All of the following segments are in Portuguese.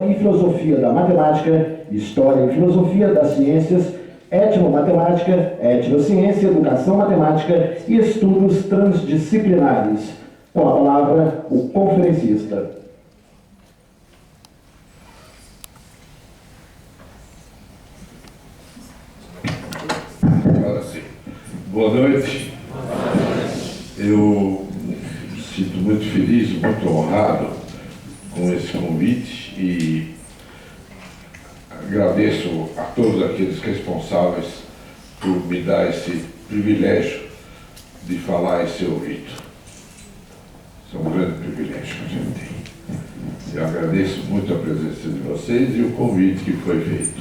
e filosofia da matemática, história e filosofia das ciências, etnomatemática, etnociência, educação matemática e estudos transdisciplinares. Com a palavra, o conferencista. Agora sim. Boa noite. Eu me sinto muito feliz, muito honrado com esse convite e agradeço a todos aqueles responsáveis por me dar esse privilégio de falar em seu ouvido. Isso é um grande privilégio que a gente tem. Eu agradeço muito a presença de vocês e o convite que foi feito.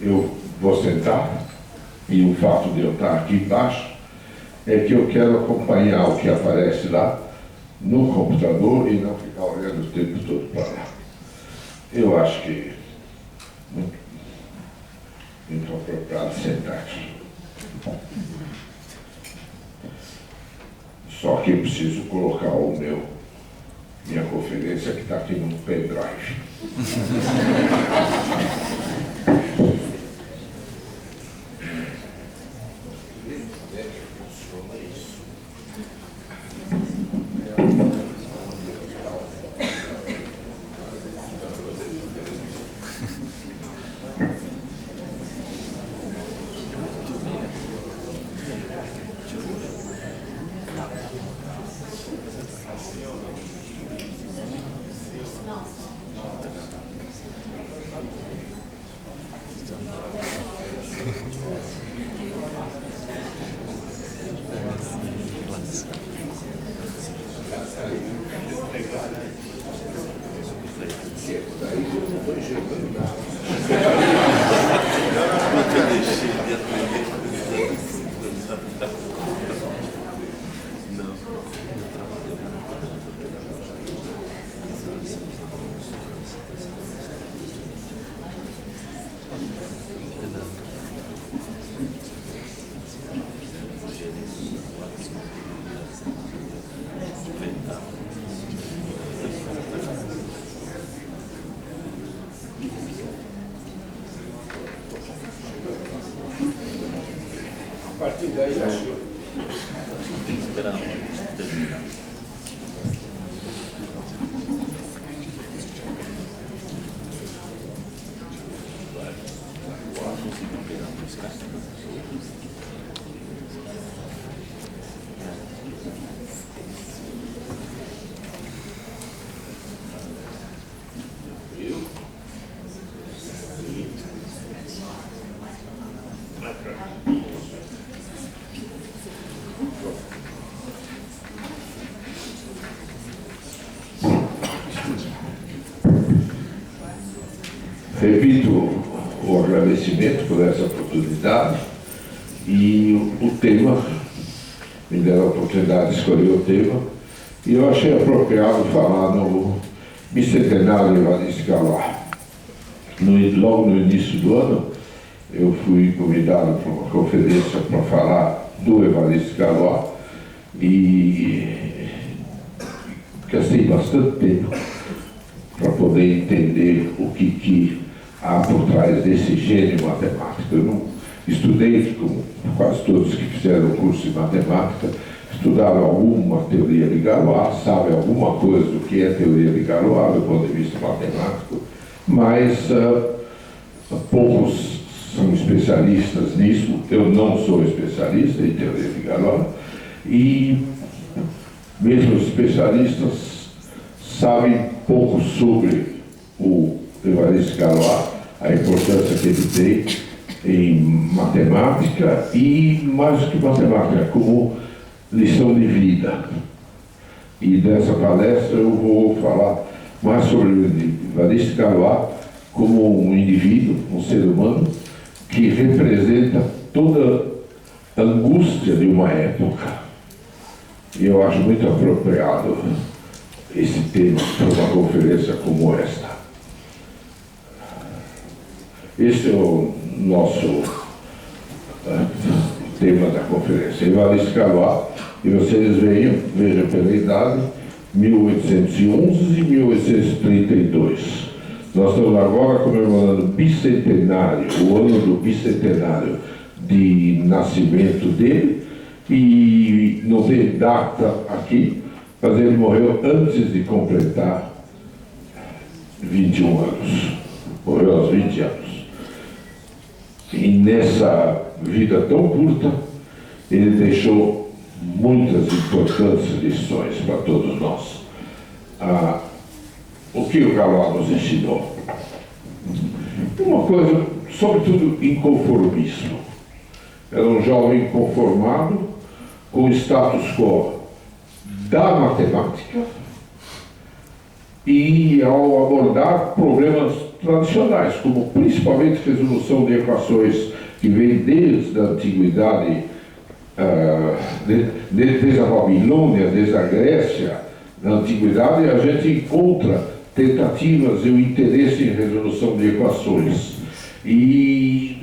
Eu vou sentar e o fato de eu estar aqui embaixo é que eu quero acompanhar o que aparece lá no computador e não ficar olhando o tempo todo para lá. Eu acho que muito apropriado sentar aqui. Só que eu preciso colocar minha conferência que está aqui no pendrive. A partir daí, acho que tem que esperar terminar. Repito o agradecimento por essa oportunidade e o tema, me deram a oportunidade de escolher o tema, e eu achei apropriado falar no bicentenário de Evaristo Galois. Logo no início do ano, eu fui convidado para uma conferência para falar do Evaristo Galois e gastei bastante tempo para poder entender o que há por trás desse gênio matemático. Eu não estudei, como quase todos que fizeram o curso de matemática, estudaram alguma teoria de Galois, sabem alguma coisa do que é teoria de Galois do ponto de vista matemático, mas poucos são especialistas nisso. Eu não sou especialista em teoria de Galois e mesmo os especialistas sabem pouco sobre o Evaristo Galois, a importância que ele tem em matemática e, mais do que matemática, como lição de vida. E nessa palestra eu vou falar mais sobre o Evaristo Galois como um indivíduo, um ser humano, que representa toda a angústia de uma época. E eu acho muito apropriado esse tema para uma conferência como esta. Esse é o nosso tema da conferência. Evaristo Galois, e vocês vejam pela idade, 1811 e 1832. Nós estamos agora comemorando o bicentenário, o ano do bicentenário de nascimento dele, e não tem data aqui, mas ele morreu antes de completar 21 anos. Morreu aos 20 anos. E nessa vida tão curta, ele deixou muitas importantes lições para todos nós. O que o Galois nos ensinou? Uma coisa, sobretudo, inconformismo. Era um jovem conformado com o status quo da matemática e ao abordar problemas tradicionais, como principalmente resolução de equações que vem desde a antiguidade, desde a Babilônia, desde a Grécia, na antiguidade, a gente encontra tentativas e o interesse em resolução de equações. E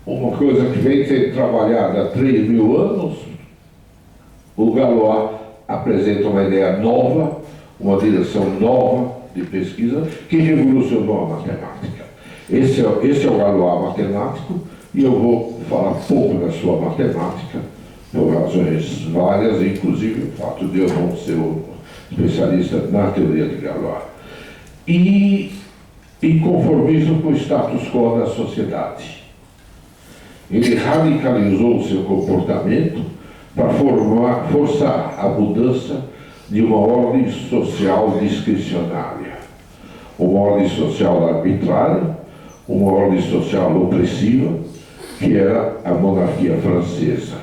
uma coisa que vem sendo trabalhada há 3.000 anos, o Galois apresenta uma ideia nova, uma direção nova de pesquisa que revolucionou a matemática. Esse é o Galois matemático, e eu vou falar pouco da sua matemática, por razões várias, inclusive o fato de eu não ser um especialista na teoria de Galois. E inconformismo com o status quo da sociedade. Ele radicalizou o seu comportamento para forçar a mudança de uma ordem social discricionária, uma ordem social arbitrária, uma ordem social opressiva, que era a monarquia francesa.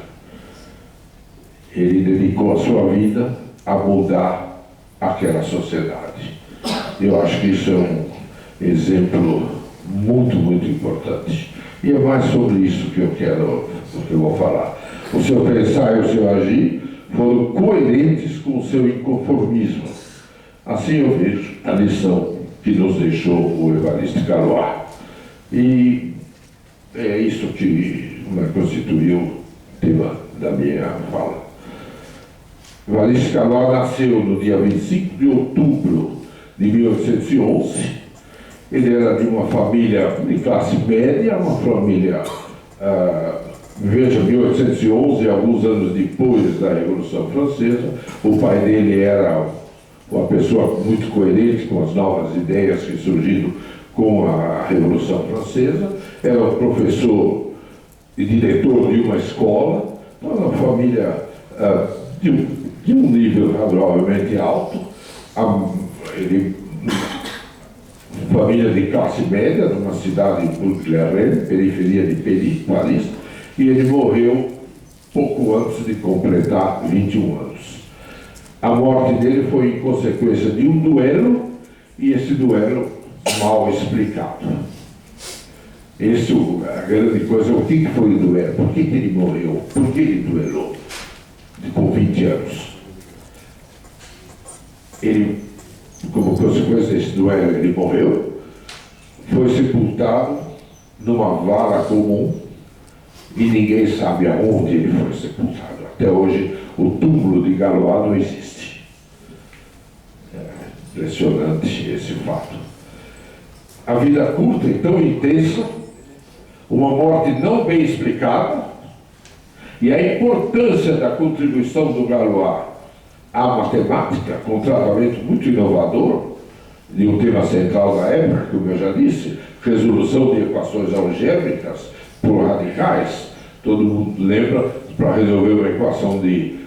Ele dedicou a sua vida a mudar aquela sociedade. Eu acho que isso é um exemplo muito, muito importante. E é mais sobre isso que eu vou falar. O seu pensar e o seu agir foram coerentes com o seu inconformismo. Assim eu vejo a lição que nos deixou o Évariste Galois. E é isso que constituiu o tema da minha fala. Évariste Galois nasceu no dia 25 de outubro de 1811. Ele era de uma família de classe média, uma família, veja, 1811, alguns anos depois da Revolução Francesa. O pai dele era uma pessoa muito coerente com as novas ideias que surgiram com a Revolução Francesa. Era um professor e diretor de uma escola, uma família de um nível razoavelmente alto. Família de classe média, numa cidade de Bourg-la-Reine, periferia de Paris, e ele morreu pouco antes de completar 21 anos. A morte dele foi em consequência de um duelo, e esse duelo mal explicado. A grande coisa, o que foi o duelo? Por que ele morreu? Por que ele duelou com 20 anos? Ele, como consequência desse duelo, ele morreu, foi sepultado numa vala comum e ninguém sabe aonde ele foi sepultado. Até hoje, o túmulo de Galois não existe. É impressionante esse fato. A vida curta e tão intensa, uma morte não bem explicada, e a importância da contribuição do Galois à matemática, com um tratamento muito inovador, de um tema central da época, como eu já disse, resolução de equações algébricas por radicais. Todo mundo lembra, para resolver uma equação de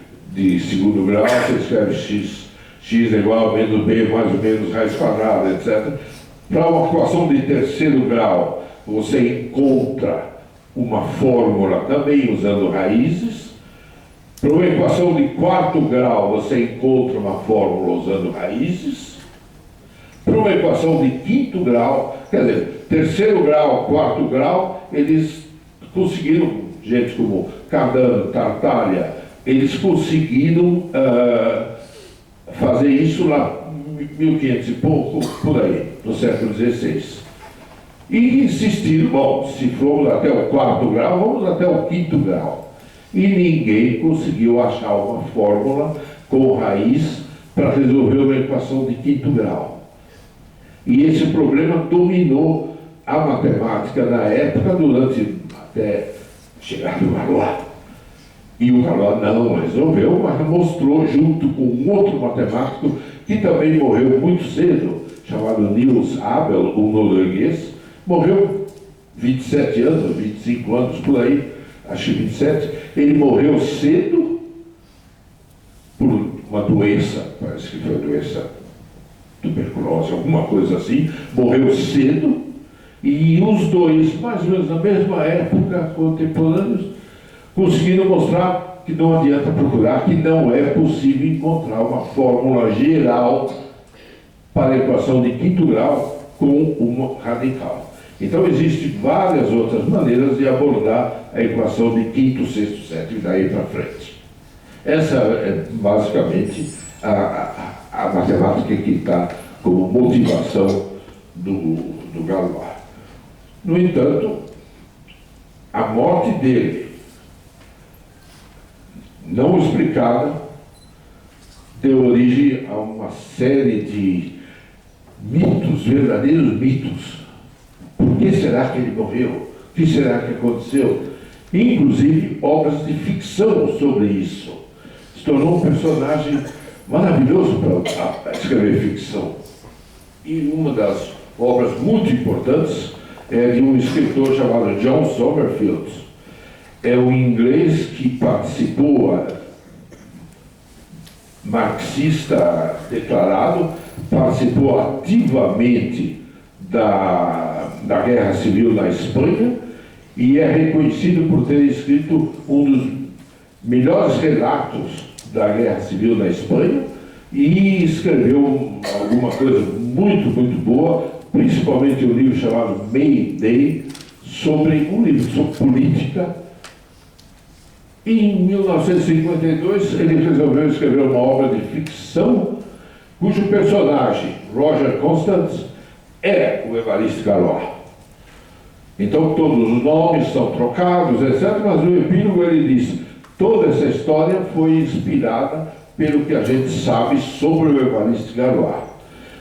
segundo grau, você escreve x é igual a menos b mais ou menos raiz quadrada, etc. Para uma equação de terceiro grau, você encontra uma fórmula também usando raízes. Para uma equação de quarto grau, você encontra uma fórmula usando raízes. Para uma equação de quinto grau, quer dizer, terceiro grau, quarto grau, eles conseguiram, gente como Cardano, Tartaglia, eles conseguiram fazer isso lá, 1500 e pouco, por aí, no século XVI. E insistiram, bom, se formos até o quarto grau, vamos até o quinto grau. E ninguém conseguiu achar uma fórmula com raiz para resolver uma equação de quinto grau. E esse problema dominou a matemática na época, até chegar no Galois. E o Galois não resolveu, mas mostrou, junto com um outro matemático, que também morreu muito cedo, chamado Niels Abel, um norueguês, morreu 27 anos, 25 anos por aí, acho que 27. Ele morreu cedo por uma doença, parece que foi doença tuberculose, alguma coisa assim, morreu cedo, e os dois, mais ou menos na mesma época, contemporâneos, conseguiram mostrar que não adianta procurar, que não é possível encontrar uma fórmula geral para a equação de quinto grau com uma radical. Então existem várias outras maneiras de abordar a equação de quinto, sexto, sétimo e daí para frente. Essa é basicamente a matemática que está como motivação do Galois. No entanto, a morte dele, não explicada, deu origem a uma série de mitos, verdadeiros mitos. Por que será que ele morreu? O que será que aconteceu? Inclusive obras de ficção sobre isso. Se tornou um personagem maravilhoso para escrever ficção. E uma das obras muito importantes é de um escritor chamado John Sommerfeld. É um inglês que participou, marxista declarado, participou ativamente da Guerra Civil na Espanha e é reconhecido por ter escrito um dos melhores relatos da Guerra Civil na Espanha e escreveu alguma coisa muito, muito boa, principalmente um livro chamado May Day, um livro sobre política. Em 1952, ele resolveu escrever uma obra de ficção cujo personagem, Roger Constance, é o Évariste Galois. Então todos os nomes são trocados, etc., mas no epílogo ele diz: toda essa história foi inspirada pelo que a gente sabe sobre o Évariste Galois,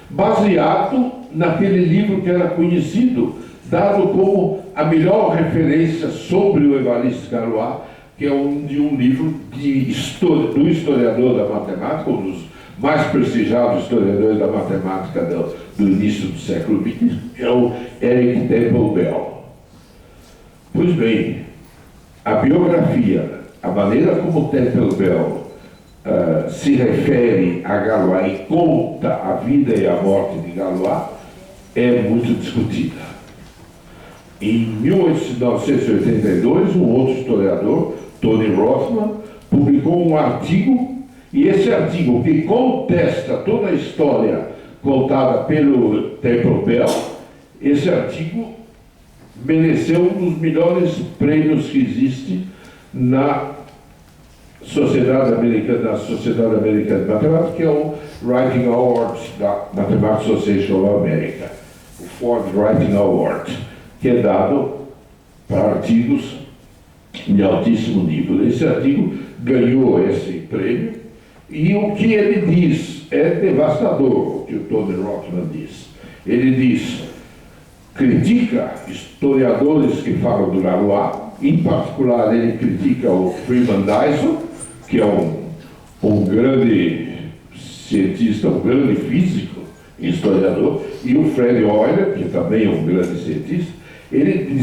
baseado naquele livro que era conhecido, dado como a melhor referência sobre o Évariste Galois, que é um livro do historiador da matemática, um dos mais prestigiados historiadores da matemática do início do século XX, é o Eric Temple Bell. Pois bem, a biografia, a maneira como Temple Bell se refere a Galois e conta a vida e a morte de Galois é muito discutida. Em 1982, um outro historiador, Tony Rothman, publicou um artigo, e esse artigo, que contesta toda a história contada pelo Temple Bell, esse artigo mereceu um dos melhores prêmios que existe na Sociedade Americana de Matemática, que é o Writing Award da Mathematical Association of America, o Ford Writing Award, que é dado para artigos de altíssimo nível. Esse artigo ganhou esse prêmio e o que ele diz é devastador, o que o Tony Rothman diz. Ele diz, critica historiadores que falam do Galois, em particular ele critica o Freeman Dyson, que é um grande cientista, um grande físico, historiador, e o Fred Euler, que também é um grande cientista. Ele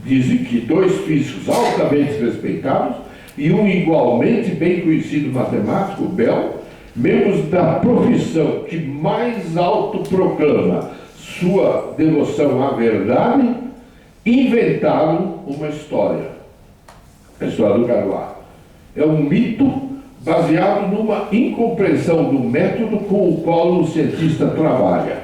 dizem que dois físicos altamente respeitados e um igualmente bem conhecido matemático, Bell, membros da profissão que mais autoproclama sua devoção à verdade, inventaram uma história, a história do Galois. É um mito baseado numa incompreensão do método com o qual o cientista trabalha.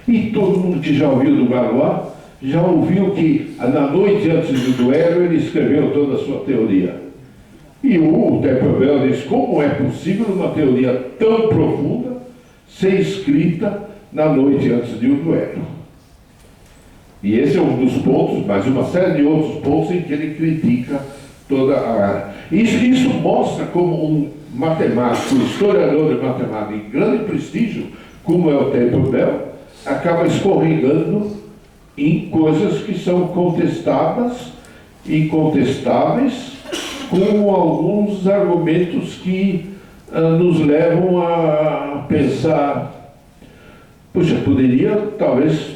E todo mundo que já ouviu do Galois já ouviu que, na noite antes do duelo, ele escreveu toda a sua teoria. E o Temple Bell diz, como é possível uma teoria tão profunda ser escrita na noite antes de um duelo? E esse é um dos pontos, mas uma série de outros pontos em que ele critica toda a... Isso mostra como um matemático, historiador de matemática de grande prestígio, como é o Temple Bell, acaba escorregando em coisas que são contestadas, incontestáveis, com alguns argumentos que nos levam a pensar, puxa, poderia talvez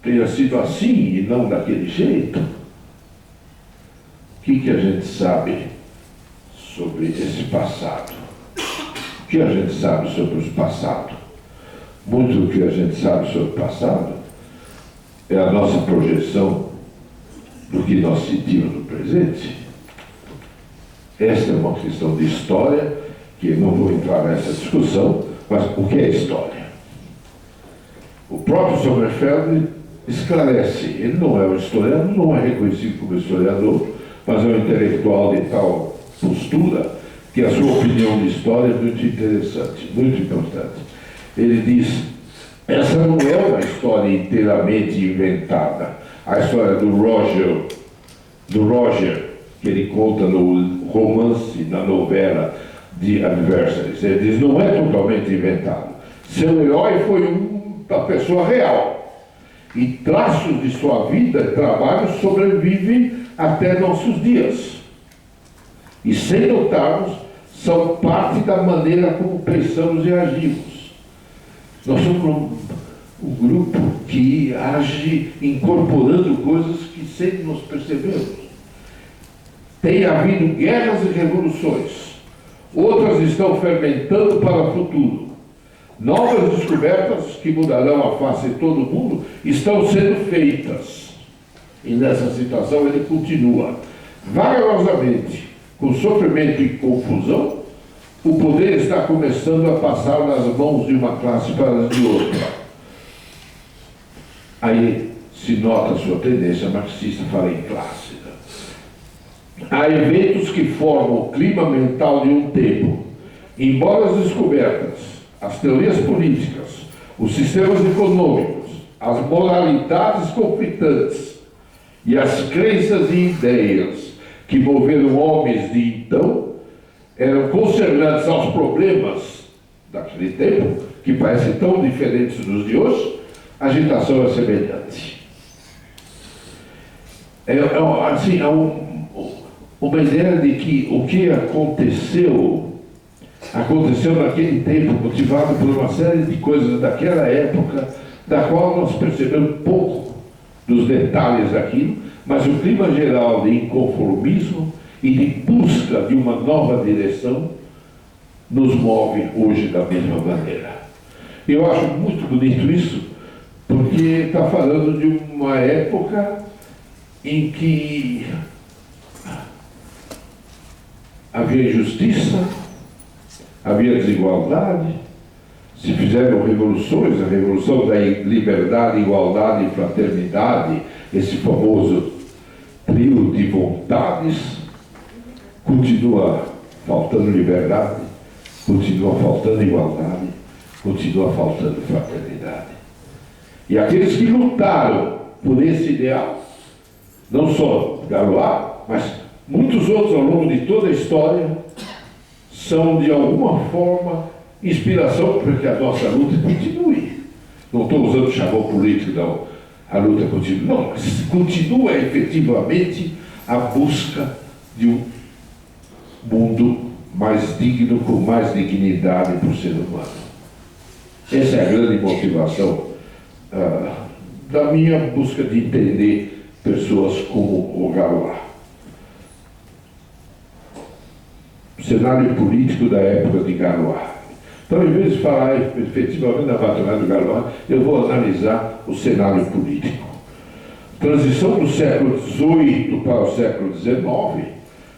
ter sido assim e não daquele jeito. O que a gente sabe sobre esse passado? O que a gente sabe sobre o passado? Muito do que a gente sabe sobre o passado é a nossa projeção do que nós sentimos no presente. Esta é uma questão de história, que eu não vou entrar nessa discussão, mas o que é história? O próprio Sommerfeld esclarece, ele não é um historiador, não é reconhecido como historiador, mas é um intelectual de tal postura que a sua opinião de história é muito interessante, muito importante. Ele diz, essa não é uma história inteiramente inventada. A história do Roger, que ele conta no romance, na novela de Adversaries, ele diz, não é totalmente inventado. Seu herói foi uma pessoa real. E traços de sua vida e trabalho sobrevivem até nossos dias. E sem notarmos, são parte da maneira como pensamos e agimos. Nós somos um grupo que age incorporando coisas que sem nos percebemos. Tem havido guerras e revoluções. Outras estão fermentando para o futuro. Novas descobertas que mudarão a face de todo mundo estão sendo feitas. E nessa situação ele continua. Vagarosamente, com sofrimento e confusão, o poder está começando a passar das mãos de uma classe para as de outra. Aí se nota a sua tendência marxista, fala em classe. Há eventos que formam o clima mental de um tempo. Embora as descobertas, as teorias políticas, os sistemas econômicos, as moralidades conflitantes e as crenças e ideias que moveram homens de então eram concernantes aos problemas daquele tempo, que parecem tão diferentes dos de hoje, a agitação é semelhante. Uma ideia de que o que aconteceu naquele tempo, motivado por uma série de coisas daquela época, da qual nós percebemos pouco dos detalhes daquilo, mas o clima geral de inconformismo e de busca de uma nova direção nos move hoje da mesma maneira. Eu acho muito bonito isso, porque está falando de uma época em que havia injustiça, havia desigualdade, se fizeram revoluções, a revolução da liberdade, igualdade e fraternidade, esse famoso trio de vontades, continua faltando liberdade, continua faltando igualdade, continua faltando fraternidade. E aqueles que lutaram por esse ideal, não só Galois, mas muitos outros ao longo de toda a história, são de alguma forma inspiração para que a nossa luta continue. Não estou usando o chavão político, não. A luta continua. Não, mas continua efetivamente a busca de um mundo mais digno, com mais dignidade para o ser humano. Essa é a grande motivação da minha busca de entender pessoas como o Galois. O cenário político da época de Galois. Então, em vez de falar efetivamente da batalha do Galois, eu vou analisar o cenário político. Transição do século XVIII para o século XIX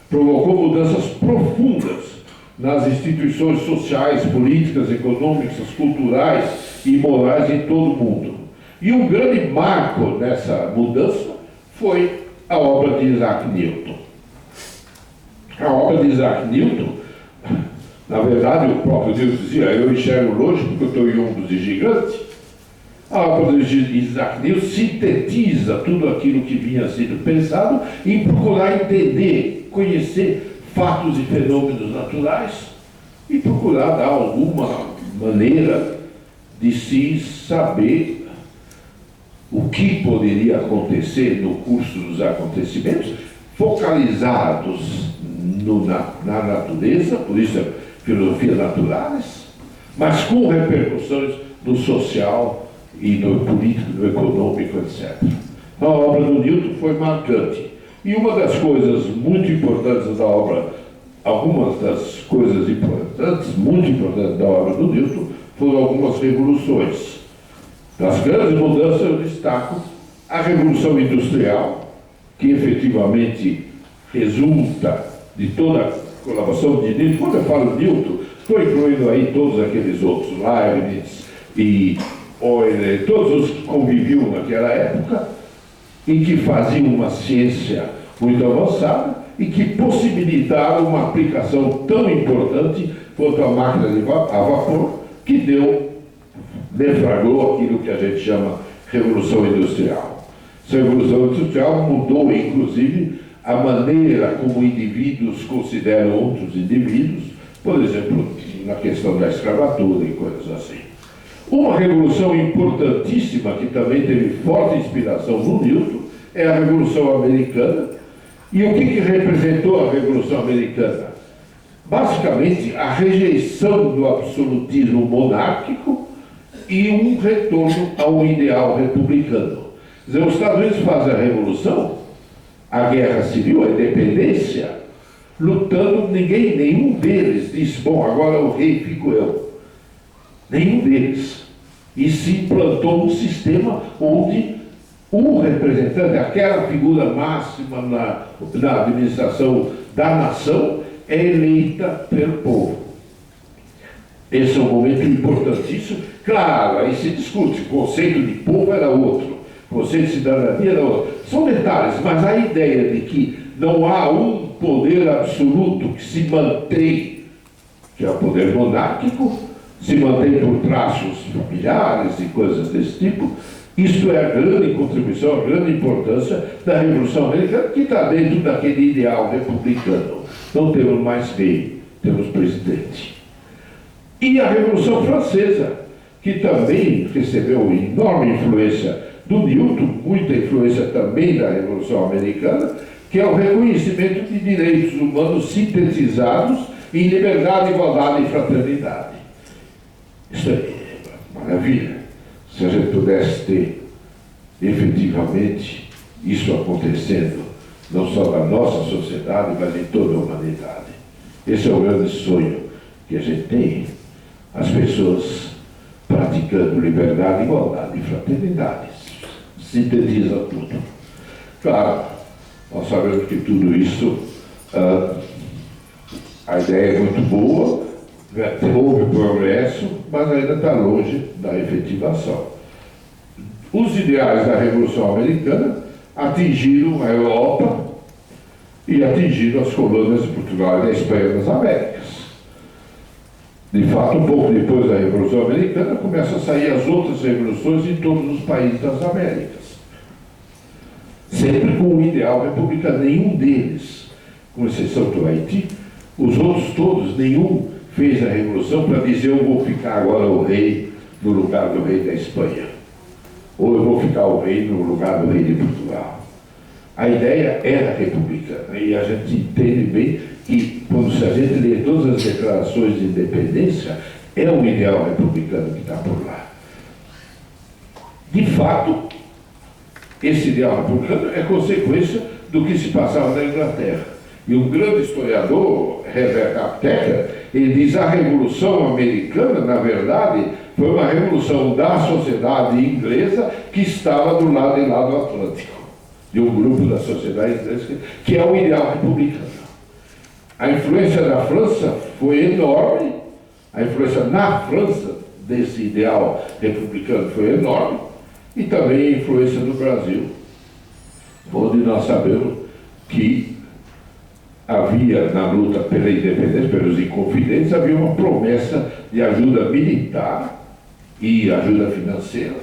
provocou mudanças profundas nas instituições sociais, políticas, econômicas, culturais e morais em todo o mundo. E um grande marco nessa mudança foi a obra de Isaac Newton. A obra de Isaac Newton, na verdade, o próprio Deus dizia, eu enxergo longe porque eu estou em ombros de gigante. A obra de Isaac Newton sintetiza tudo aquilo que vinha sendo pensado em procurar entender, conhecer fatos e fenômenos naturais e procurar dar alguma maneira de se saber o que poderia acontecer no curso dos acontecimentos, focalizados na natureza, por isso é filosofia naturais, mas com repercussões no social e no político, no econômico, etc. A obra do Newton foi marcante. E uma das coisas muito importantes da obra, algumas das coisas importantes, muito importantes da obra do Newton, foram algumas revoluções. Das grandes mudanças eu destaco a Revolução Industrial, que efetivamente resulta de toda a colaboração de Newton. Quando eu falo Newton, estou incluindo aí todos aqueles outros, Leibniz e Euler, todos os que conviviam naquela época e que faziam uma ciência muito avançada e que possibilitaram uma aplicação tão importante quanto a máquina a vapor, que deflagrou aquilo que a gente chama Revolução Industrial. Essa Revolução Industrial mudou, inclusive, a maneira como indivíduos consideram outros indivíduos, por exemplo, na questão da escravatura e coisas assim. Uma revolução importantíssima, que também teve forte inspiração no Newton, é a Revolução Americana. E o que representou a Revolução Americana? Basicamente, a rejeição do absolutismo monárquico e um retorno ao ideal republicano. Quer dizer, os Estados Unidos fazem a Revolução, a Guerra Civil, a independência, lutando, nenhum deles disse, bom, agora o rei fico eu. Nenhum deles. E se implantou um sistema onde o representante, aquela figura máxima na administração da nação, é eleita pelo povo. Esse é um momento importantíssimo. Claro, aí se discute, o conceito de povo era outro, o conceito de cidadania era outro. São detalhes, mas a ideia de que não há um poder absoluto que se mantém, que é o poder monárquico, se mantém por traços familiares e coisas desse tipo. Isto é a grande contribuição, a grande importância da Revolução Americana, que está dentro daquele ideal republicano. Não temos mais rei, temos presidente. E a Revolução Francesa, que também recebeu enorme influência do Newton, muita influência também da Revolução Americana, que é o reconhecimento de direitos humanos sintetizados em liberdade, igualdade e fraternidade. Isso é maravilha. Se a gente pudesse ter efetivamente isso acontecendo, não só na nossa sociedade, mas em toda a humanidade. Esse é o grande sonho que a gente tem. As pessoas praticando liberdade, igualdade e fraternidade. Sintetiza tudo. Claro, nós sabemos que tudo isso, a ideia é muito boa, houve progresso, mas ainda está longe da efetivação. Os ideais da Revolução Americana atingiram a Europa e atingiram as colônias de Portugal e da Espanha nas Américas. De fato, um pouco depois da Revolução Americana, começam a sair as outras revoluções em todos os países das Américas. Sempre com o ideal republicano, nenhum deles, com exceção do Haiti, os outros todos, nenhum fez a revolução para dizer eu vou ficar agora o rei no lugar do rei da Espanha, ou eu vou ficar o rei no lugar do rei de Portugal. A ideia era republicana, e a gente entende bem que, quando a gente lê todas as declarações de independência, é um ideal republicano que está por lá. De fato, esse ideal republicano é consequência do que se passava na Inglaterra. E um grande historiador, Herbert Aptheker, ele diz que a Revolução Americana, na verdade, foi uma revolução da sociedade inglesa que estava do lado de lá do Atlântico, de um grupo da sociedade inglesa, que é o ideal republicano. A influência da França foi enorme, a influência na França desse ideal republicano foi enorme, e também a influência do Brasil, onde nós sabemos que havia, na luta pela independência, pelos Inconfidentes, havia uma promessa de ajuda militar e ajuda financeira,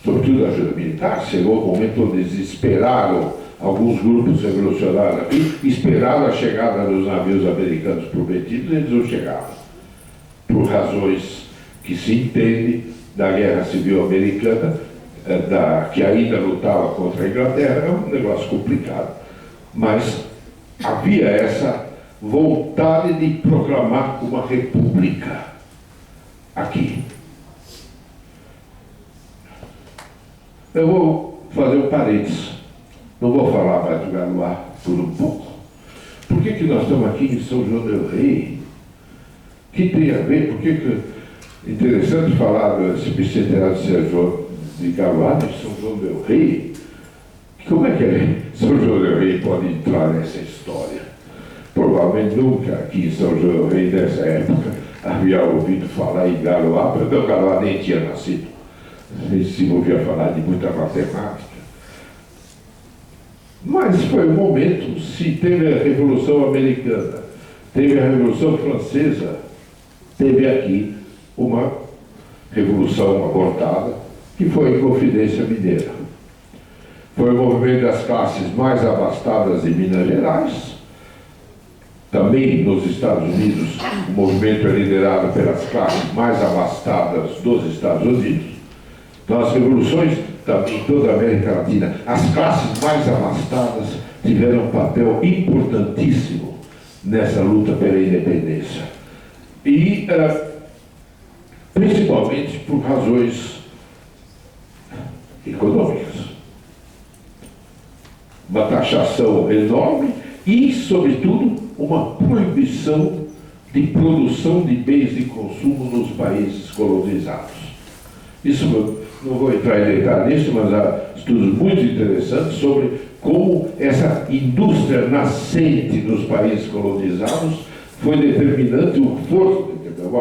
sobretudo ajuda militar. Chegou o momento onde eles esperaram, alguns grupos revolucionários aqui, esperaram a chegada dos navios americanos prometidos, e eles não chegavam, por razões que se entende da Guerra Civil Americana, que ainda lutava contra a Inglaterra, é um negócio complicado. Mas havia essa vontade de proclamar uma república aqui. Eu vou fazer um parênteses. Não vou falar mais do Galois por um pouco. Por que nós estamos aqui em São João del Rei? O que tem a ver? Por que interessante falar desse bicentenário de São João de Galois, de São João del Rei? Como é que São João del Rei pode entrar nessa história? Provavelmente nunca aqui em São João del Rei, nessa época, havia ouvido falar em Galois, porque o Galois nem tinha nascido. Se ouvia falar de muita matemática. Mas foi um momento, se teve a Revolução Americana, teve a Revolução Francesa, teve aqui uma revolução abortada, que foi a Inconfidência Mineira. Foi o movimento das classes mais abastadas de Minas Gerais. Também nos Estados Unidos, o movimento é liderado pelas classes mais abastadas dos Estados Unidos. Nas revoluções, também em toda a América Latina, as classes mais abastadas tiveram um papel importantíssimo nessa luta pela independência. E, principalmente por razões econômicas. Uma taxação enorme e, sobretudo, uma proibição de produção de bens de consumo nos países colonizados. Isso, não vou entrar em detalhe nisso, mas há estudos muito interessantes sobre como essa indústria nascente nos países colonizados foi determinante, uma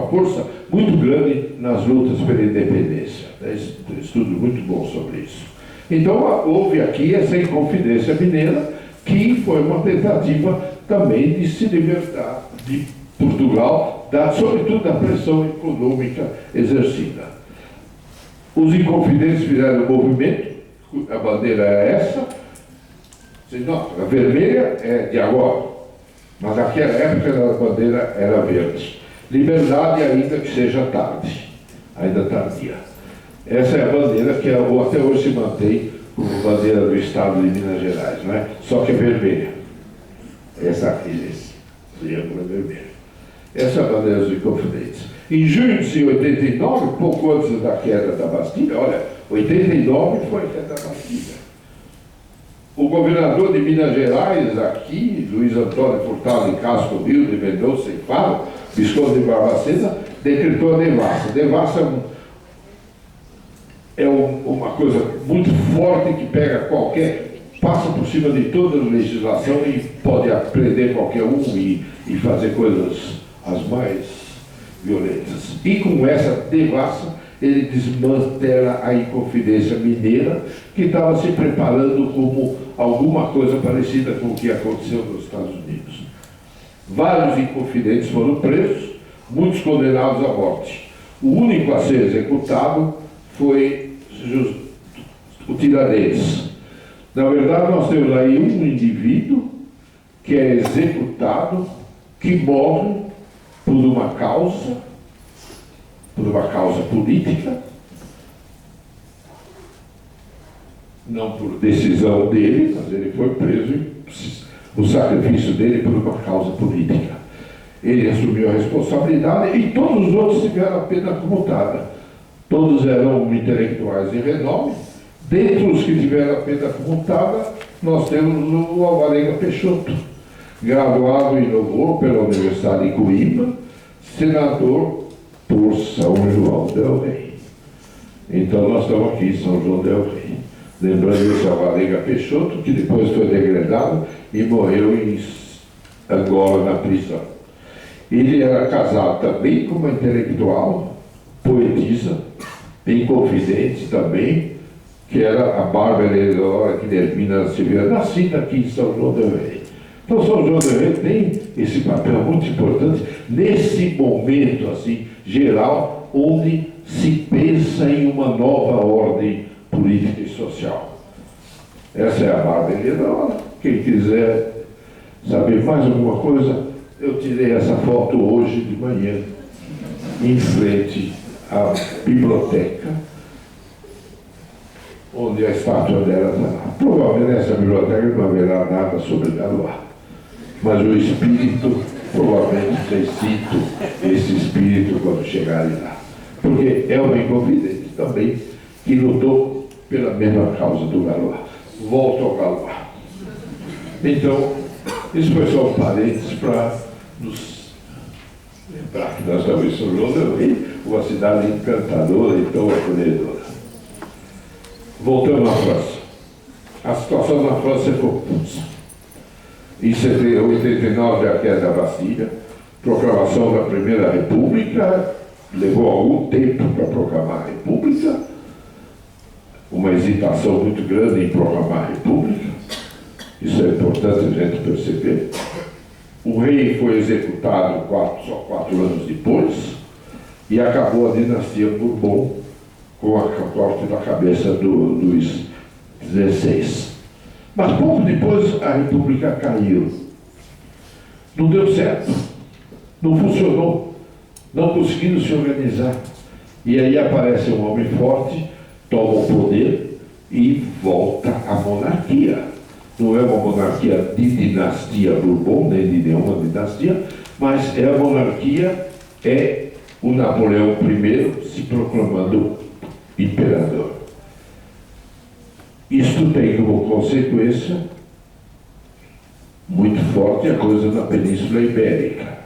força muito grande nas lutas pela independência. Estudos muito bons sobre isso. Então, houve aqui essa Inconfidência Mineira, que foi uma tentativa também de se libertar de Portugal, sobretudo da pressão econômica exercida. Os inconfidentes fizeram o movimento, a bandeira é essa, a vermelha é de agora, mas naquela época a bandeira era verde. Liberdade, ainda que seja tarde, ainda tardia. Essa é a bandeira que até hoje se mantém como bandeira do Estado de Minas Gerais, não é? Só que é vermelha. Essa aqui, esse triângulo é vermelho. Essa é a bandeira dos inconfidentes. Em junho de 89, pouco antes da queda da Bastilha, olha, 89 foi a queda da Bastilha. O governador de Minas Gerais, aqui, Luiz Antônio Furtado de Castro Rio, de Mendonça e Faro, Visconde de Barbacena, decretou a devassa. Devassa é uma coisa muito forte que pega passa por cima de toda a legislação e pode prender qualquer um e fazer coisas as mais violentas. E com essa devassa, ele desmantela a Inconfidência Mineira, que estava se preparando como alguma coisa parecida com o que aconteceu nos Estados Unidos. Vários inconfidentes foram presos, muitos condenados à morte. O único a ser executado foi o Tiradentes. Na verdade, nós temos aí um indivíduo que é executado, que morre por uma causa política, não por decisão dele, mas ele foi preso e o sacrifício dele por uma causa política. Ele assumiu a responsabilidade e todos os outros tiveram a pena comutada. Todos eram intelectuais de renome. Dentre os que tiveram a pena comutada, nós temos o Alvarenga Peixoto, graduado em louvor pela Universidade de Coimbra, senador por São João del Rei. Então nós estamos aqui em São João del Rei. Lembrando esse Alvarenga Peixoto, que depois foi degradado e morreu em Angola, na prisão. Ele era casado também com uma intelectual, poetisa, inconfidente também, que era a Bárbara Eleonora Guilhermina Silveira, nascida aqui em São João del Rei. Então São João del Rei tem esse papel muito importante nesse momento assim, geral, onde se pensa em uma nova ordem política e social. Essa é a Bárbara Eleonora. Quem quiser saber mais alguma coisa, eu tirei essa foto hoje de manhã, em frente à biblioteca onde a estátua dela está lá. Provavelmente nessa biblioteca não haverá nada sobre Galois, mas o espírito provavelmente rescito esse espírito quando chegarem lá, porque é uma inconfidente também que lutou pela mesma causa do Galois. Volto ao Galois. Então, isso foi só um parênteses para nos lembrar que nós estamos em São João del Rei, uma cidade encantadora e tão acolhedora. Voltamos à França. A situação na França é confusa. Em 89, a queda da Bastilha, proclamação da Primeira República, levou algum tempo para proclamar a República, uma hesitação muito grande em proclamar a República, isso é importante a gente perceber. O rei foi executado só 4 anos depois, e acabou a dinastia Bourbon com a corte da cabeça do Luís XVI. Mas pouco depois a República caiu. Não deu certo. Não funcionou. Não conseguiram se organizar. E aí aparece um homem forte, toma o poder e volta à monarquia. Não é uma monarquia de dinastia Bourbon, nem de nenhuma dinastia, mas é a monarquia, é o Napoleão I se proclamando imperador. Isto tem como consequência muito forte a coisa na Península Ibérica.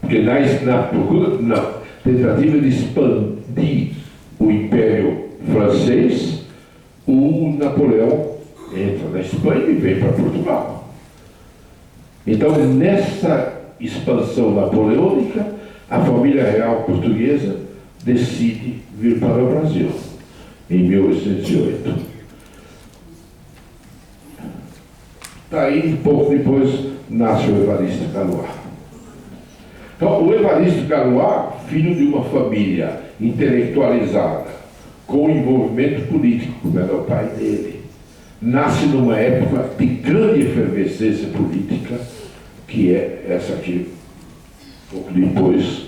Porque na tentativa de expandir o Império Francês, o Napoleão entra na Espanha e vem para Portugal. Então, nessa expansão napoleônica, a família real portuguesa decide vir para o Brasil, em 1808. Daí, pouco depois, nasce o Evaristo Galois. Então, o Evaristo Galois, filho de uma família intelectualizada, com envolvimento político, como era o pai dele, nasce numa época de grande efervescência política, que é essa aqui, pouco depois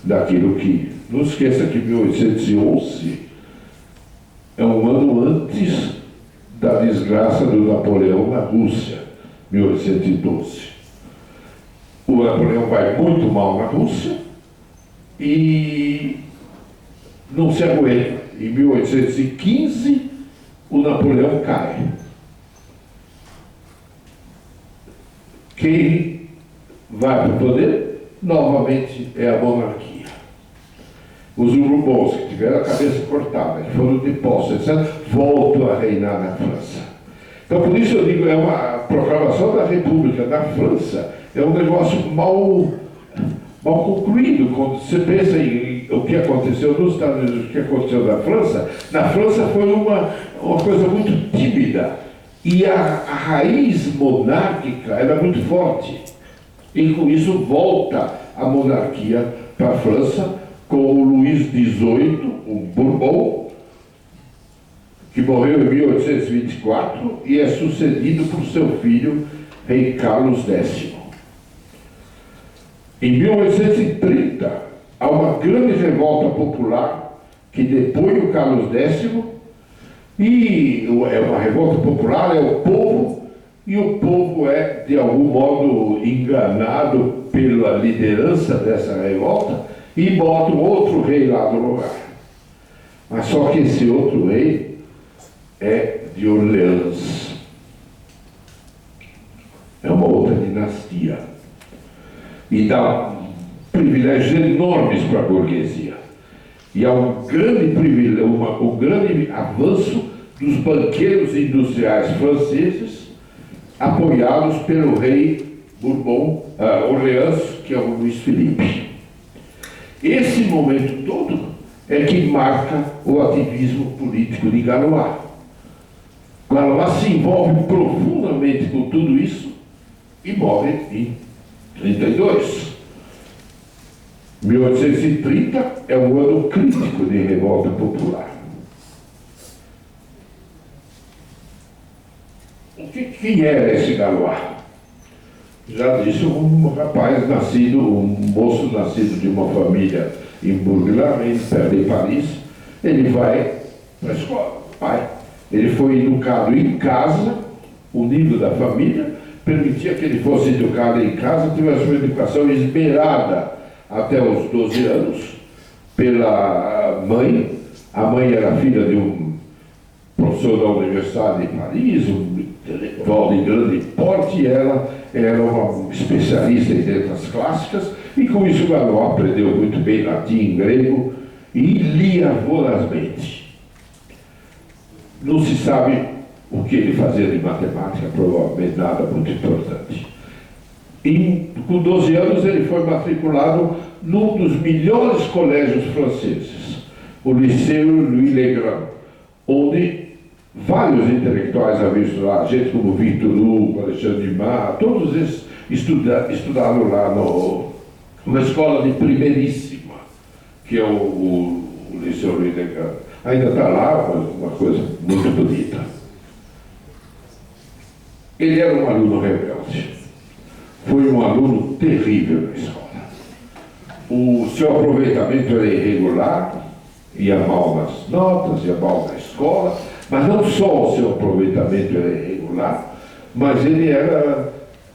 daquilo que... Não esqueça que 1811 é um ano antes da desgraça do Napoleão na Rússia, 1812. O Napoleão vai muito mal na Rússia e não se aguenta. Em 1815, o Napoleão cai. Quem vai para o poder, novamente, é a monarquia. Os Bourbons, que tiveram a cabeça cortada, que foram depostos, etc., voltam a reinar na França. Então, por isso eu digo, é uma proclamação da República na França, é um negócio mal concluído. Quando você pensa em o que aconteceu nos Estados Unidos, o que aconteceu na França foi uma coisa muito tímida. E a raiz monárquica era muito forte. E com isso volta a monarquia para a França, com o Luís XVIII, o Bourbon, que morreu em 1824 e é sucedido por seu filho, rei Carlos X. Em 1830, há uma grande revolta popular que depõe o Carlos X, e é uma revolta popular, é o povo, e o povo é, de algum modo, enganado pela liderança dessa revolta e bota um outro rei lá no lugar. Mas só que esse outro rei é de Orleans. É uma outra dinastia. E dá privilégios enormes para a burguesia. E há um grande privilégio, um grande avanço dos banqueiros industriais franceses, apoiados pelo rei Bourbon, Orleans, que é o Luís Felipe. Esse momento todo é que marca o ativismo político de Galois. Galois se envolve profundamente com tudo isso e morre em 32. 1830 é um ano crítico de revolta popular. Quem era esse Galois? Já disse, um rapaz nascido, um moço nascido de uma família em Bourg-la-Reine, perto de Paris. Ele vai para a escola. Pai, Ele foi educado em casa, unido da família, permitia que ele fosse educado em casa, tivesse uma educação esmerada até os 12 anos pela mãe. A mãe era filha de um professor da Universidade de Paris, um intelectual de grande porte, e ela era uma especialista em letras clássicas, e com isso Galois aprendeu muito bem latim, grego, e lia vorazmente. Não se sabe o que ele fazia de matemática, provavelmente nada muito importante. Com 12 anos ele foi matriculado num dos melhores colégios franceses, o Liceu Louis Le Grand, onde vários intelectuais haviam estudado, gente como Victor Hugo, Alexandre Dumas, todos eles estudaram lá numa escola de primeiríssima, que é o Liceu Louis Le Grand. Ainda está lá, uma coisa muito bonita. Ele era um aluno rebelde. Foi um aluno terrível na escola. O seu aproveitamento era irregular, ia mal nas notas, ia mal na escola, mas não só o seu aproveitamento era irregular, mas ele era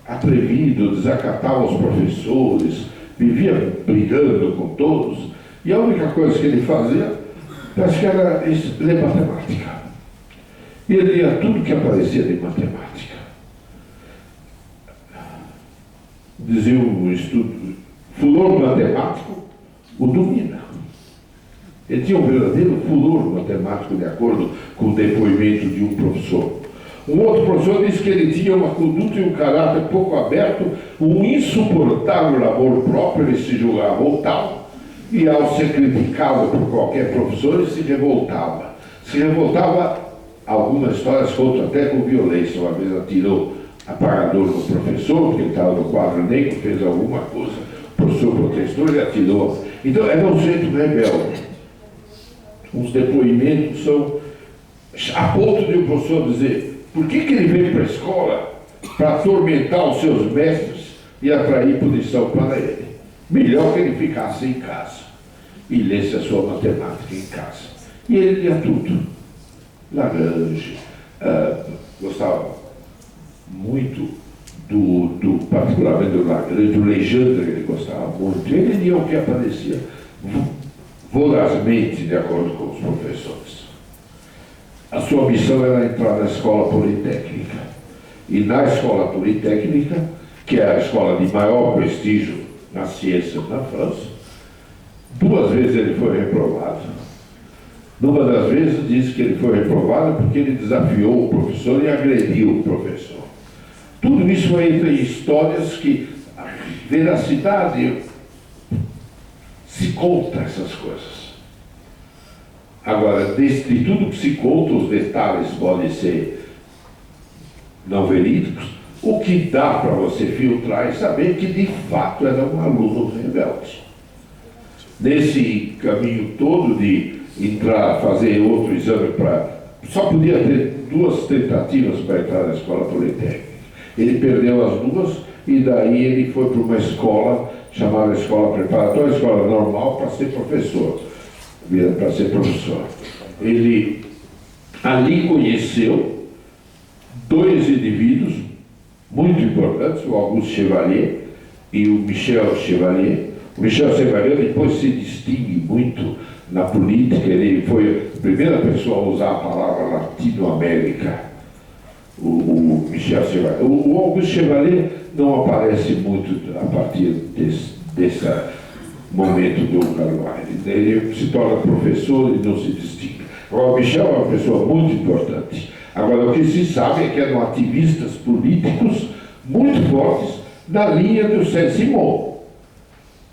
atrevido, desacatava os professores, vivia brigando com todos, e a única coisa que ele fazia, acho que era ler matemática. E ele lia tudo que aparecia de matemática. Dizia um estudo, furor matemático o domina. Ele tinha um verdadeiro furor matemático, de acordo com o depoimento de um professor. Um outro professor disse que ele tinha uma conduta e um caráter pouco aberto, um insuportável amor próprio, ele se julgava ou tal, e ao ser criticado por qualquer professor, ele se revoltava. Se revoltava, algumas histórias contam até com violência. Uma vez atirou apagador no professor, porque ele estava no quadro negro, fez alguma coisa, o professor protestou, ele atirou. Então era um jeito rebelde. Os depoimentos são a ponto de o professor dizer: por que ele veio para a escola? Para atormentar os seus mestres e atrair punição para ele. Melhor que ele ficasse em casa e lesse a sua matemática em casa. E ele lia tudo. Lagrange, gostava muito particularmente do Lagrange, do Legendre, ele gostava muito. Ele lia o que aparecia vorazmente, de acordo com os professores. A sua missão era entrar na escola politécnica. E na escola politécnica, que é a escola de maior prestígio na ciência na França, 2 vezes ele foi reprovado. Numa das vezes diz que ele foi reprovado porque ele desafiou o professor e agrediu o professor. Tudo isso entra em histórias que a veracidade se conta essas coisas. Agora, de tudo que se conta, os detalhes podem ser não verídicos. O que dá para você filtrar e saber que de fato era um aluno rebelde. Nesse caminho todo de entrar, fazer outro exame só podia ter 2 tentativas para entrar na escola politécnica. Ele perdeu as 2 e daí ele foi para uma escola chamada escola preparatória, escola normal, para ser professor. Ele ali conheceu 2 indivíduos muito importantes, o Auguste Chevalier e o Michel Chevalier. O Michel Chevalier depois se distingue muito na política, ele foi a primeira pessoa a usar a palavra Latinoamérica, o Michel Chevalier. O Auguste Chevalier não aparece muito a partir desse momento do Galois. Ele se torna professor e não se distingue. Agora, o Michel é uma pessoa muito importante. Agora, o que se sabe é que eram ativistas políticos muito fortes na linha do Saint-Simon,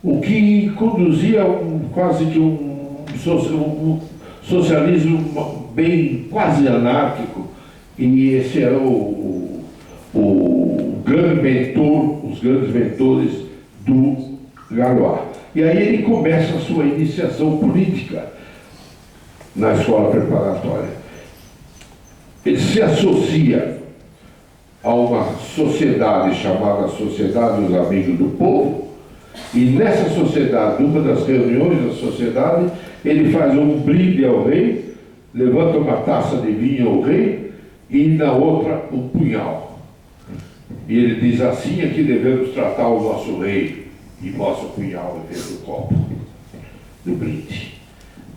o que conduzia quase que um socialismo bem quase anárquico, e esse era o grande mentor, os grandes mentores do Galois. E aí ele começa a sua iniciação política na escola preparatória. Ele se associa a uma sociedade chamada Sociedade dos Amigos do Povo, e nessa sociedade, numa das reuniões da sociedade, ele faz um brinde ao rei, levanta uma taça de vinho ao rei e na outra um punhal. E ele diz: assim é que devemos tratar o nosso rei, e mostra o punhal em vez do copo do brinde.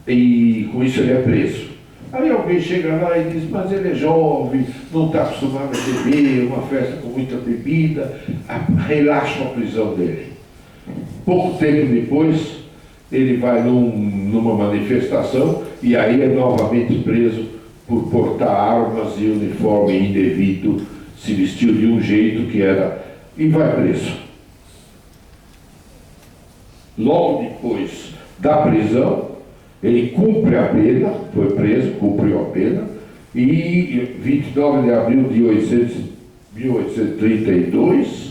E com isso ele é preso. Aí alguém chega lá e diz: mas ele é jovem, não está acostumado a beber, uma festa com muita bebida, relaxa a prisão dele. Pouco tempo depois, ele vai numa manifestação e aí é novamente preso por portar armas e uniforme indevido, se vestiu de um jeito que era, e vai preso. Logo depois da prisão, ele cumpre a pena, foi preso, cumpriu a pena, e 29 de abril de 1832,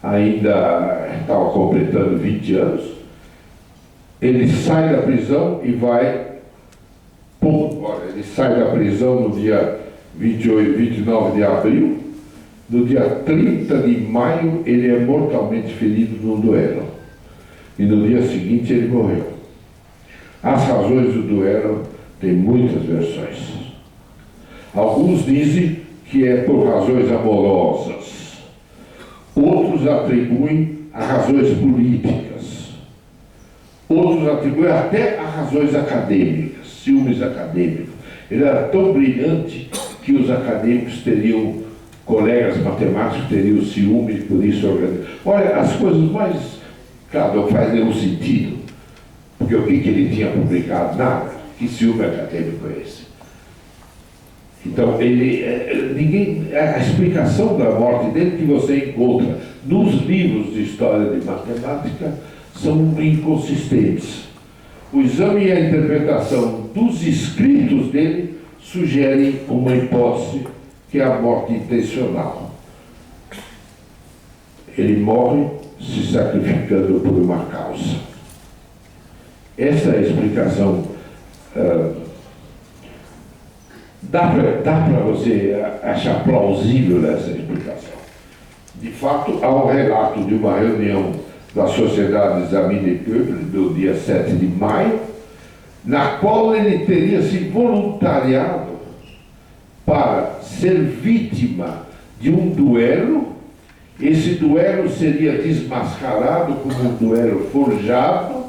ainda estava completando 20 anos, ele sai da prisão e vai, ele sai da prisão no dia 29 de abril, no dia 30 de maio ele é mortalmente ferido num duelo, e no dia seguinte ele morreu. As razões do duelo têm muitas versões. Alguns dizem que é por razões amorosas, outros atribuem a razões políticas, outros atribuem até a razões acadêmicas, ciúmes acadêmicos. Ele era tão brilhante que os acadêmicos teriam, colegas matemáticos teriam ciúme e por isso organizam. Olha, as coisas mais, claro, não faz nenhum sentido, porque o que ele tinha publicado? Nada. Que ciúme acadêmico é esse? Então, a explicação da morte dele que você encontra nos livros de história de matemática são inconsistentes. O exame e a interpretação dos escritos dele sugerem uma hipótese que é a morte intencional. Ele morre se sacrificando por uma causa. Essa é a explicação. Dá para você achar plausível essa explicação. De fato, há um relato de uma reunião da Sociedade des Amis du Peuple, do dia 7 de maio, na qual ele teria se voluntariado para ser vítima de um duelo. Esse duelo seria desmascarado como um duelo forjado,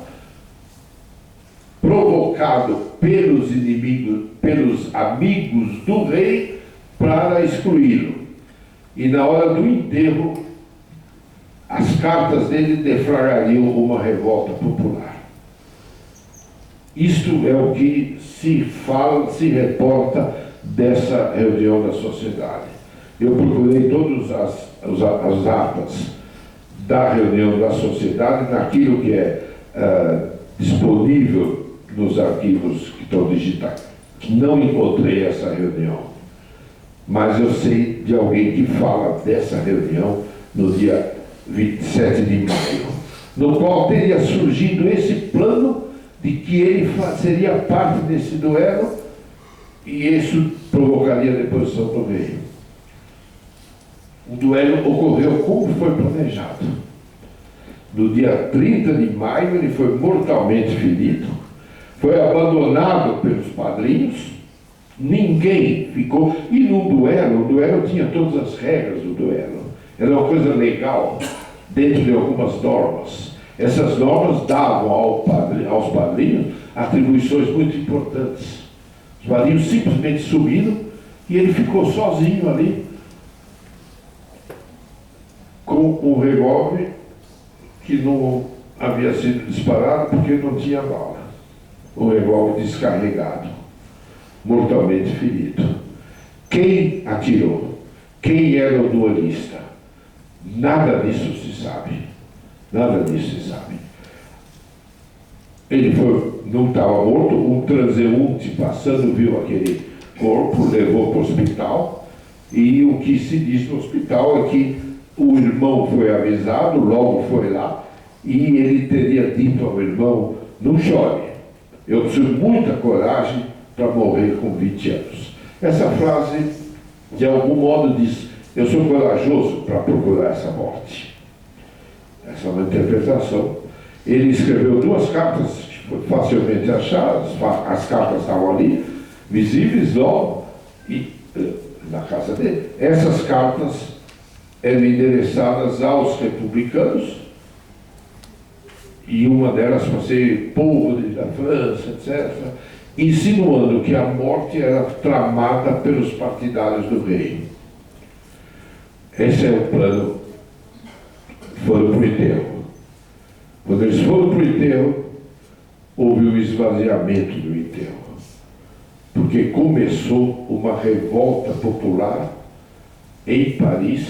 provocado pelos inimigos, pelos amigos do rei, para excluí-lo. E na hora do enterro, as cartas dele deflagrariam uma revolta popular. Isto é o que se fala, se reporta dessa reunião da sociedade. Eu procurei todas as atas da reunião da sociedade naquilo que é disponível nos arquivos que estão digitais. Não encontrei essa reunião, mas eu sei de alguém que fala dessa reunião no dia 27 de maio, no qual teria surgido esse plano de que ele seria parte desse duelo e isso provocaria a deposição do rei. O duelo ocorreu como foi planejado. No dia 30 de maio ele foi mortalmente ferido, foi abandonado pelos padrinhos, ninguém ficou. E no duelo, o duelo tinha todas as regras do duelo. Era uma coisa legal, dentro de algumas normas. Essas normas davam aos padrinhos atribuições muito importantes. Os padrinhos simplesmente subiram e ele ficou sozinho ali, com um revólver que não havia sido disparado porque não tinha bala. Um revólver descarregado, mortalmente ferido. Quem atirou? Quem era o duelista? Nada disso se sabe. Nada disso se sabe. Ele não estava morto, um transeunte passando viu aquele corpo, levou para o hospital, e o que se diz no hospital é que o irmão foi avisado, logo foi lá, e ele teria dito ao irmão: não chore, eu preciso de muita coragem para morrer com 20 anos. Essa frase, de algum modo, diz: eu sou corajoso para procurar essa morte. Essa é uma interpretação. Ele escreveu 2 cartas, que foram facilmente achadas, as cartas estavam ali, visíveis logo na casa dele. Essas cartas eram endereçadas aos republicanos, e uma delas para ser povo da França, etc., insinuando que a morte era tramada pelos partidários do rei. Esse é o plano. Foram para o enterro. Quando eles foram para o enterro, houve um esvaziamento do enterro, porque começou uma revolta popular em Paris,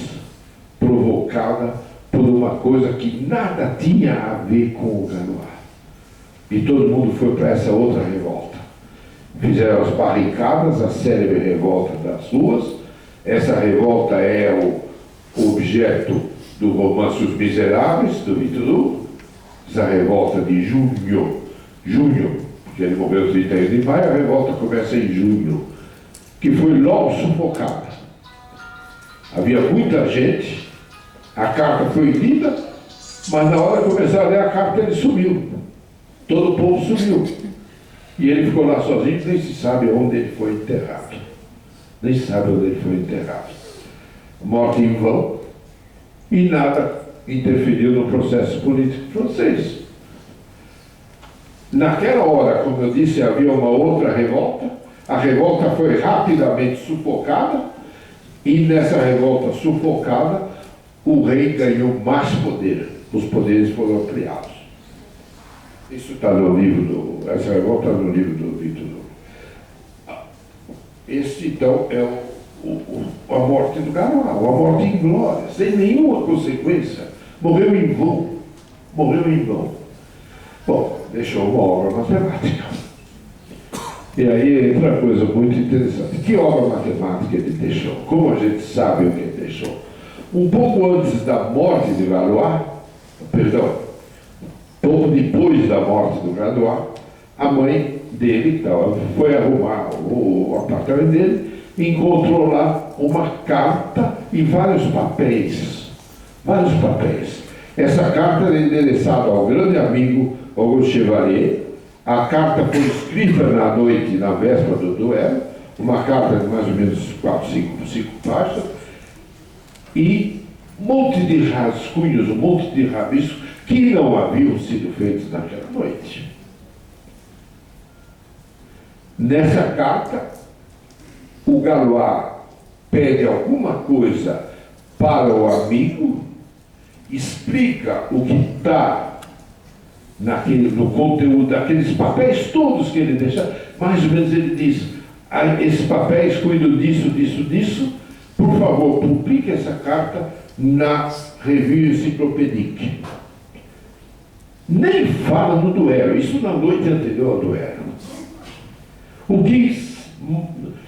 provocada por uma coisa que nada tinha a ver com o Galois. E todo mundo foi para essa outra revolta. Fizeram as barricadas, a célebre revolta das ruas. Essa revolta é o objeto do romance Os Miseráveis, do Victor Hugo. Essa revolta de junho, porque ele morreu 31 de maio, a revolta começa em junho, que foi logo sufocada. Havia muita gente, a carta foi lida, mas na hora de começar a ler a carta ele sumiu. Todo o povo sumiu. E ele ficou lá sozinho, nem se sabe onde ele foi enterrado. Nem se sabe onde ele foi enterrado. Morte em vão, e nada interferiu no processo político francês. Naquela hora, como eu disse, havia uma outra revolta. A revolta foi rapidamente sufocada, e nessa revolta sufocada, o rei ganhou mais poder. Os poderes foram ampliados. Isso está no livro essa revolta está no livro do Victor Hugo. Esse, então, é a morte do Galois, a morte inglória, sem nenhuma consequência. Morreu em vão. Morreu em vão. Bom, deixou uma obra matemática. E aí entra uma coisa muito interessante. Que obra matemática ele deixou? Como a gente sabe o que ele deixou? Um pouco antes da morte de Galois, pouco depois da morte do Galois, a mãe dele foi arrumar o apartamento dele e encontrou lá uma carta e vários papéis. Vários papéis. Essa carta era endereçada ao grande amigo Auguste Chevalier. A carta foi escrita na noite, na véspera do duelo, uma carta de mais ou menos 4, 5 páginas, e um monte de rascunhos, um monte de rabiscos que não haviam sido feitos naquela noite. Nessa carta, o Galois pede alguma coisa para o amigo, explica o que está no conteúdo daqueles papéis todos que ele deixa. Mais ou menos ele diz: esses papéis cuidam disso, disso, disso. Por favor, publique essa carta na Revue Encyclopédique. Nem fala no duelo, isso na noite anterior ao duelo. O que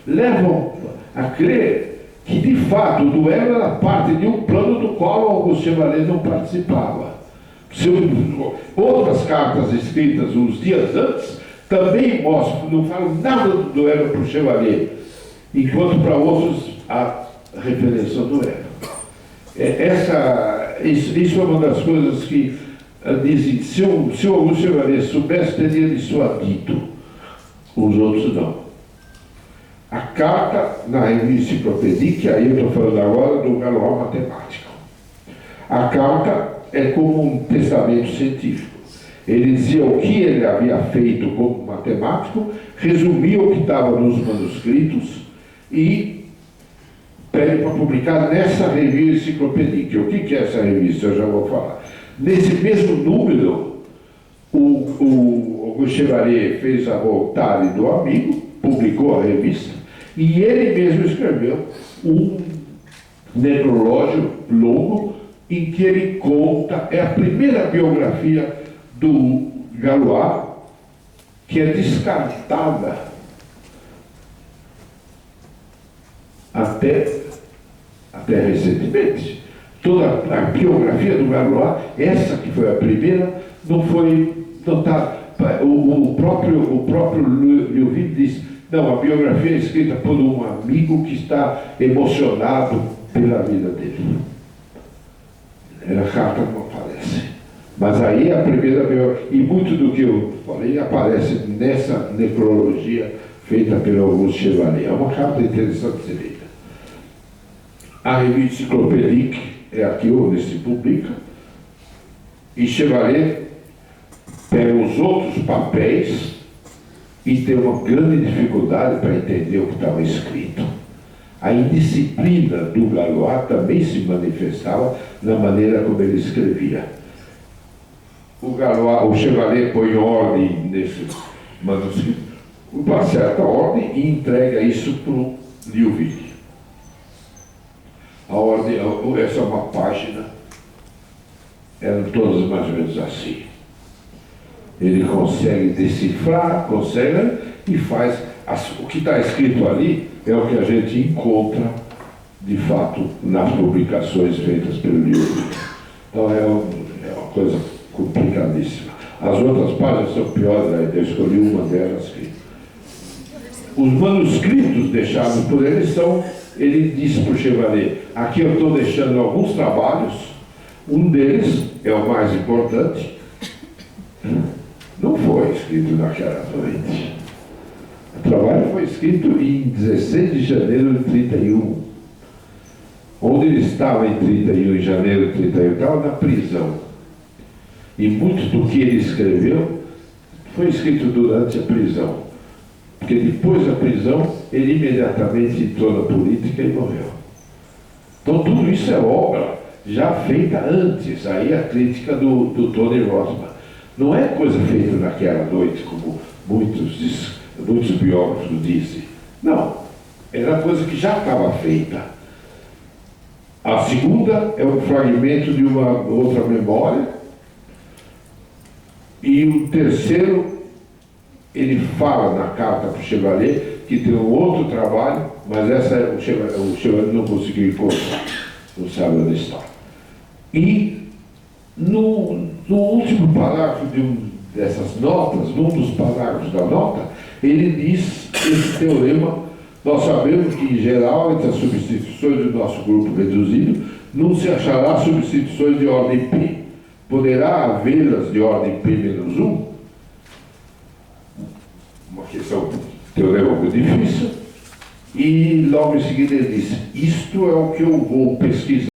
leva a crer que, de fato, o duelo era parte de um plano do qual Auguste Chevalier não participava. Outras cartas escritas uns dias antes também mostram, não falam nada do duelo para o Chevalier, enquanto para outros há referência ao duelo. Isso é uma das coisas que dizem: se o Auguste Chevalier soubesse, teria dissuadido. Os outros não. A carta na Revue Encyclopédique, aí eu estou falando agora do Galois matemático. A carta é como um testamento científico. Ele dizia o que ele havia feito como matemático, resumia o que estava nos manuscritos e pede para publicar nessa Revue Encyclopédique. O que é essa revista? Eu já vou falar. Nesse mesmo número, o Auguste Chevalier fez a vontade do amigo, publicou a revista, e ele mesmo escreveu um necrológio longo em que ele conta, é a primeira biografia do Galois, que é descartada até recentemente. Toda a biografia do Galois, essa que foi a primeira, não foi notada. O próprio Liouville diz: não, a biografia é escrita por um amigo que está emocionado pela vida dele. A carta não aparece. Mas aí é a primeira biografia, e muito do que eu falei aparece nessa necrologia feita pelo Auguste Chevalier. É uma carta interessante de ser lida. A revista Enciclopédique é aqui onde se publica, e Chevalier pega os outros papéis e tem uma grande dificuldade para entender o que estava escrito. A indisciplina do Galois também se manifestava na maneira como ele escrevia. O Chevalier põe ordem nesse manuscrito, uma certa ordem, e entrega isso para o Liouville. A ordem, essa é uma página, eram todas mais ou menos assim. Ele consegue decifrar, e faz. O que está escrito ali é o que a gente encontra, de fato, nas publicações feitas pelo Liouville. Então é uma coisa complicadíssima. As outras páginas são piores ainda, eu escolhi uma delas que... Os manuscritos deixados por ele são... Ele disse para o Chevalier, aqui eu estou deixando alguns trabalhos, um deles é o mais importante, não foi escrito naquela noite. O trabalho foi escrito em 16 de janeiro de 31. Onde ele estava em 31, em janeiro de 31, estava na prisão. E muito do que ele escreveu foi escrito durante a prisão. Porque depois da prisão, ele imediatamente entrou na política e morreu. Então tudo isso é obra já feita antes. Aí a crítica do Tony Rothman. Não é coisa feita naquela noite, como muitos biógrafos dizem. Não, era coisa que já estava feita. A segunda é um fragmento de uma outra memória. E o terceiro, ele fala na carta para o Chevalier que tem um outro trabalho, mas o Chevalier não conseguiu encontrar, não sabe onde está. E no último parágrafo dessas notas, num dos parágrafos da nota, ele diz esse teorema: nós sabemos que, em geral, entre as substituições do nosso grupo reduzido, não se achará substituições de ordem P. Poderá havê-las de ordem P-1? Uma questão, teorema muito difícil. E logo em seguida ele diz: isto é o que eu vou pesquisar.